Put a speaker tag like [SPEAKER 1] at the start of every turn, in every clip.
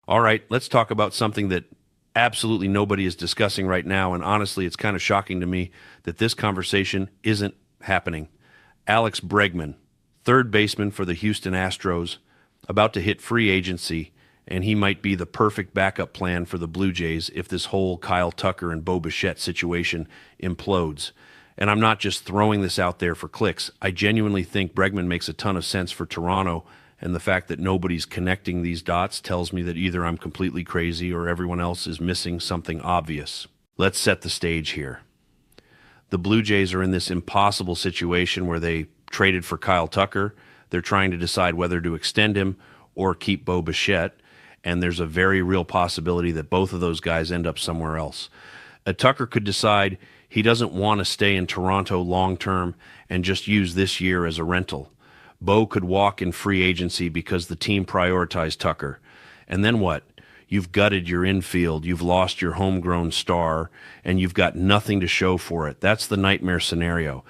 [SPEAKER 1] All right, let's talk about something that absolutely nobody is discussing right now, and honestly, it's kind of shocking to me that this conversation isn't happening. Alex Bregman, third baseman for the Houston Astros, about to hit free agency, and he might be the perfect backup plan for the Blue Jays if this whole Kyle Tucker and Bichette situation implodes. And I'm not just throwing this out there for clicks. I genuinely think Bregman makes a ton of sense for Toronto, and the fact that nobody's connecting these dots tells me that either I'm completely crazy or everyone else is missing something obvious. Let's set the stage here. The Blue Jays are in this impossible situation where they traded for Kyle Tucker. They're trying to decide whether to extend him or keep Bichette, and there's a very real possibility that both of those guys end up somewhere else. Tucker could decide he doesn't want to stay in Toronto long term and just use this year as a rental. Bo could walk in free agency because the team prioritized Tucker. And then what? You've gutted your infield, you've lost your homegrown star, and you've got nothing to show for it. That's the nightmare scenario.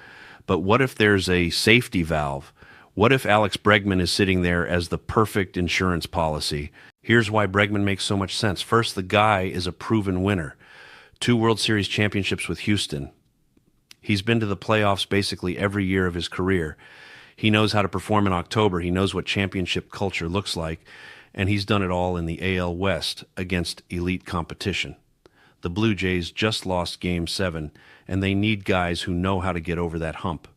[SPEAKER 1] But what if there's a safety valve? What if Alex Bregman is sitting there as the perfect insurance policy? Here's why Bregman makes so much sense. First, the guy is a proven winner. 2 World Series championships with Houston. He's been to the playoffs basically every year of his career. He knows how to perform in October. He knows what championship culture looks like, and he's done it all in the AL West against elite competition. The Blue Jays just lost Game 7, and they need guys who know how to get over that hump.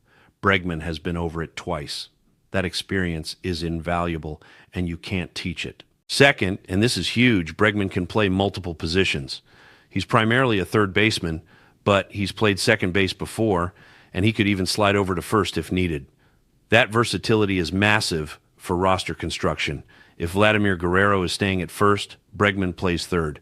[SPEAKER 1] Bregman has been over it twice. That experience is invaluable, and you can't teach it. Second, and this is huge, Bregman can play multiple positions. He's primarily a third baseman, but he's played second base before, and he could even slide over to first if needed. That versatility is massive for roster construction. If Vladimir Guerrero is staying at first, Bregman plays third.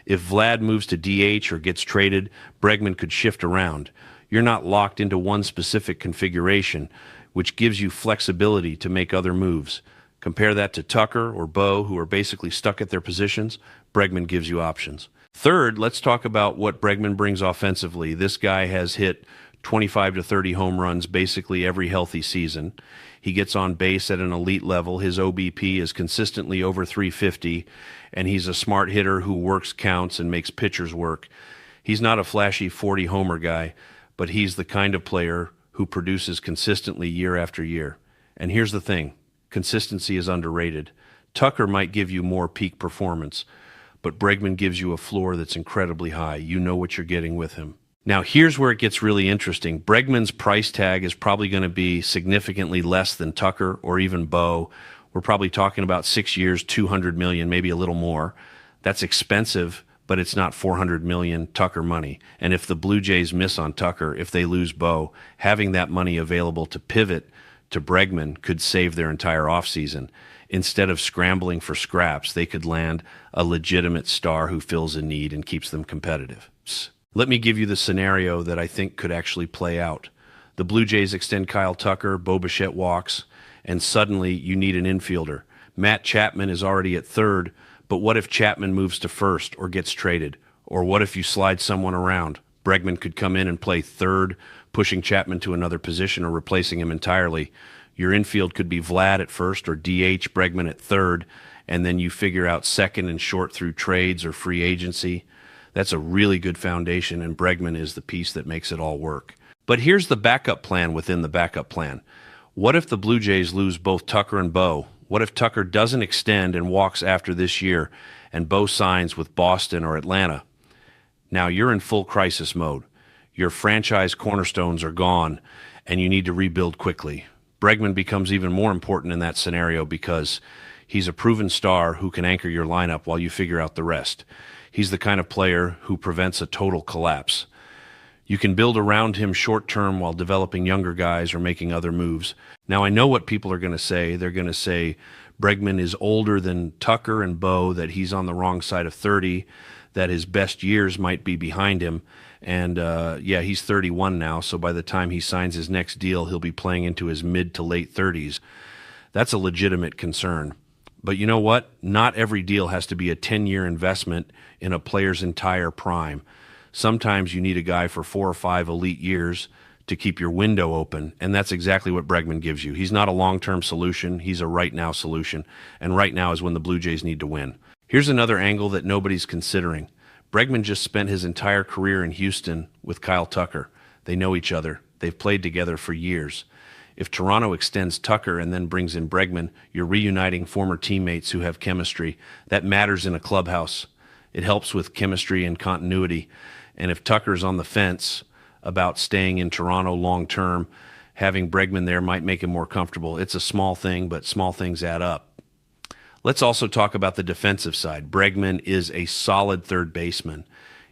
[SPEAKER 1] If Vlad moves to DH or gets traded, Bregman could shift around. You're not locked into one specific configuration, which gives you flexibility to make other moves. Compare that to Tucker or Bo, who are basically stuck at their positions. Bregman gives you options. Third, let's talk about what Bregman brings offensively. This guy has hit 25 to 30 home runs basically every healthy season. He gets on base at an elite level. His OBP is consistently over 350, and he's a smart hitter who works counts and makes pitchers work. He's not a flashy 40 homer guy, but he's the kind of player who produces consistently year after year. And here's the thing, consistency is underrated. Tucker might give you more peak performance, but Bregman gives you a floor that's incredibly high. You know what you're getting with him. Now, here's where it gets really interesting. Bregman's price tag is probably going to be significantly less than Tucker or even Bo. We're probably talking about 6 years, $200 million, maybe a little more. That's expensive, but it's not $400 million Tucker money. And if the Blue Jays miss on Tucker, if they lose Bo, having that money available to pivot to Bregman could save their entire offseason. Instead of scrambling for scraps, they could land a legitimate star who fills a need and keeps them competitive. Let me give you the scenario that I think could actually play out. The Blue Jays extend Kyle Tucker, Bichette walks, and suddenly you need an infielder. Matt Chapman is already at third, but what if Chapman moves to first or gets traded? Or what if you slide someone around? Bregman could come in and play third, pushing Chapman to another position or replacing him entirely. Your infield could be Vlad at first or DH, Bregman at third, and then you figure out second and short through trades or free agency. That's a really good foundation, and Bregman is the piece that makes it all work. But here's the backup plan within the backup plan. What if the Blue Jays lose both Tucker and Bo? What if Tucker doesn't extend and walks after this year, and Bo signs with Boston or Atlanta? Now you're in full crisis mode. Your franchise cornerstones are gone, and you need to rebuild quickly. Bregman becomes even more important in that scenario because he's a proven star who can anchor your lineup while you figure out the rest. He's the kind of player who prevents a total collapse. You can build around him short-term while developing younger guys or making other moves. Now, I know what people are going to say. They're going to say Bregman is older than Tucker and Bo, that he's on the wrong side of 30, that his best years might be behind him. And, he's 31 now, so by the time he signs his next deal, he'll be playing into his mid to late 30s. That's a legitimate concern. But you know what? Not every deal has to be a 10-year investment in a player's entire prime. Sometimes you need a guy for 4 or 5 elite years to keep your window open, and that's exactly what Bregman gives you. He's not a long-term solution. He's a right-now solution, and right now is when the Blue Jays need to win. Here's another angle that nobody's considering. Bregman just spent his entire career in Houston with Kyle Tucker. They know each other. They've played together for years. If Toronto extends Tucker and then brings in Bregman, you're reuniting former teammates who have chemistry. That matters in a clubhouse. It helps with chemistry and continuity. And if Tucker's on the fence about staying in Toronto long term, having Bregman there might make him more comfortable. It's a small thing, but small things add up. Let's also talk about the defensive side. Bregman is a solid third baseman.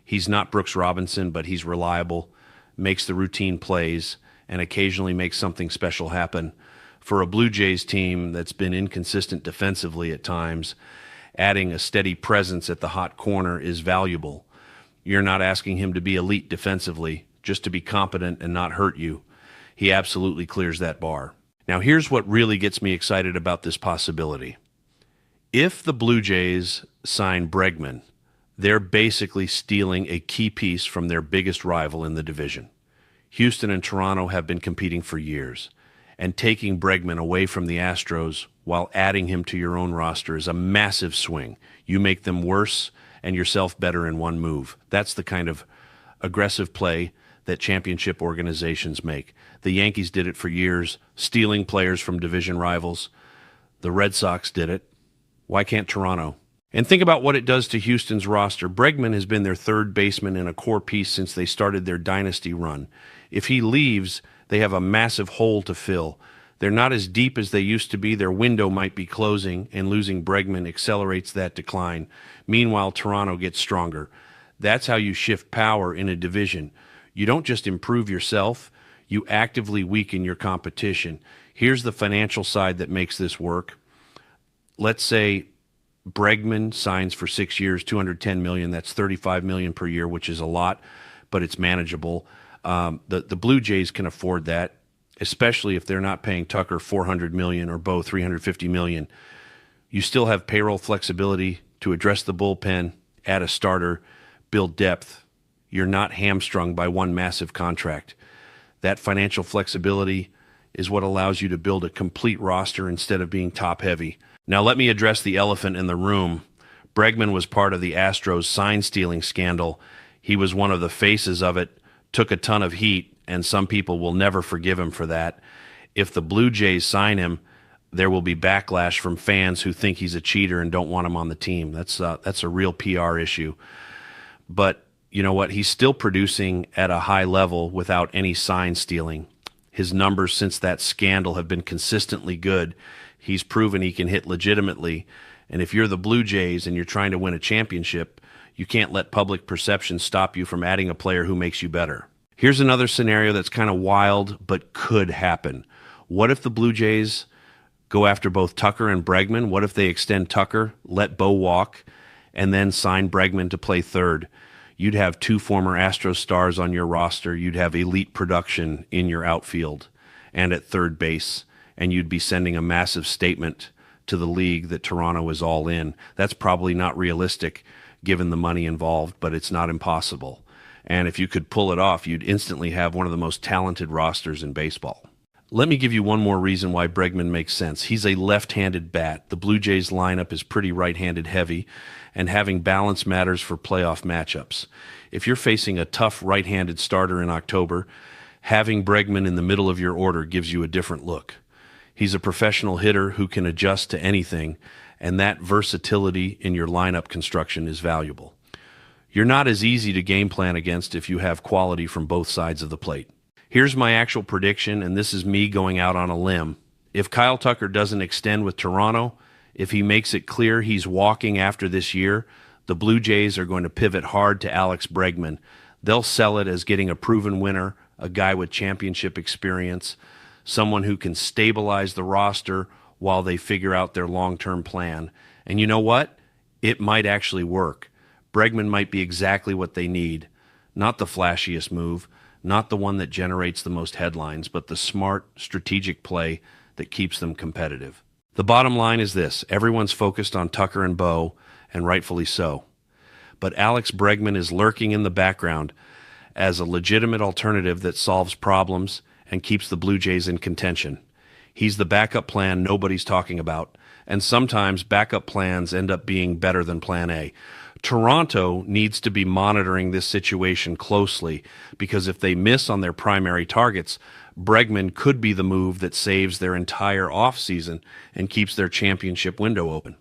[SPEAKER 1] He's not Brooks Robinson, but he's reliable, makes the routine plays, and occasionally makes something special happen. For a Blue Jays team that's been inconsistent defensively at times, adding a steady presence at the hot corner is valuable. You're not asking him to be elite defensively, just to be competent and not hurt you. He absolutely clears that bar. Now here's what really gets me excited about this possibility. If the Blue Jays sign Bregman, they're basically stealing a key piece from their biggest rival in the division. Houston and Toronto have been competing for years, and taking Bregman away from the Astros while adding him to your own roster is a massive swing. You make them worse and yourself better in one move. That's the kind of aggressive play that championship organizations make. The Yankees did it for years, stealing players from division rivals. The Red Sox did it. Why can't Toronto? And think about what it does to Houston's roster. Bregman has been their third baseman and a core piece since they started their dynasty run. If he leaves, they have a massive hole to fill. They're not as deep as they used to be. Their window might be closing, and losing Bregman accelerates that decline. Meanwhile, Toronto gets stronger. That's how you shift power in a division. You don't just improve yourself, you actively weaken your competition. Here's the financial side that makes this work. Let's say Bregman signs for 6 years, $210 million. That's $35 million per year, which is a lot, but it's manageable. The Blue Jays can afford that, especially if they're not paying Tucker $400 million or Bo $350 million. You still have payroll flexibility to address the bullpen, add a starter, build depth. You're not hamstrung by one massive contract. That financial flexibility is what allows you to build a complete roster instead of being top-heavy. Now let me address the elephant in the room. Bregman was part of the Astros sign-stealing scandal. He was one of the faces of it, took a ton of heat, and some people will never forgive him for that. If the Blue Jays sign him, there will be backlash from fans who think he's a cheater and don't want him on the team. That's a real PR issue. But you know what? He's still producing at a high level without any sign stealing. His numbers since that scandal have been consistently good. He's proven he can hit legitimately. And if you're the Blue Jays and you're trying to win a championship, you can't let public perception stop you from adding a player who makes you better. Here's another scenario that's kind of wild, but could happen. What if the Blue Jays go after both Tucker and Bregman? What if they extend Tucker, let Bo walk, and then sign Bregman to play third? You'd have two former Astros stars on your roster. You'd have elite production in your outfield and at third base, and you'd be sending a massive statement to the league that Toronto is all in. That's probably not realistic given the money involved, but it's not impossible. And if you could pull it off, you'd instantly have one of the most talented rosters in baseball. Let me give you one more reason why Bregman makes sense. He's a left-handed bat. The Blue Jays lineup is pretty right-handed heavy, and having balance matters for playoff matchups. If you're facing a tough right-handed starter in October, having Bregman in the middle of your order gives you a different look. He's a professional hitter who can adjust to anything, and that versatility in your lineup construction is valuable. You're not as easy to game plan against if you have quality from both sides of the plate. Here's my actual prediction, and this is me going out on a limb. If Kyle Tucker doesn't extend with Toronto, if he makes it clear he's walking after this year, the Blue Jays are going to pivot hard to Alex Bregman. They'll sell it as getting a proven winner, a guy with championship experience, someone who can stabilize the roster while they figure out their long-term plan. And you know what? It might actually work. Bregman might be exactly what they need. Not the flashiest move, not the one that generates the most headlines, but the smart, strategic play that keeps them competitive. The bottom line is this. Everyone's focused on Tucker and Bo, and rightfully so. But Alex Bregman is lurking in the background as a legitimate alternative that solves problems and keeps the Blue Jays in contention. He's the backup plan nobody's talking about, and sometimes backup plans end up being better than plan A. Toronto needs to be monitoring this situation closely because if they miss on their primary targets, Bregman could be the move that saves their entire offseason and keeps their championship window open.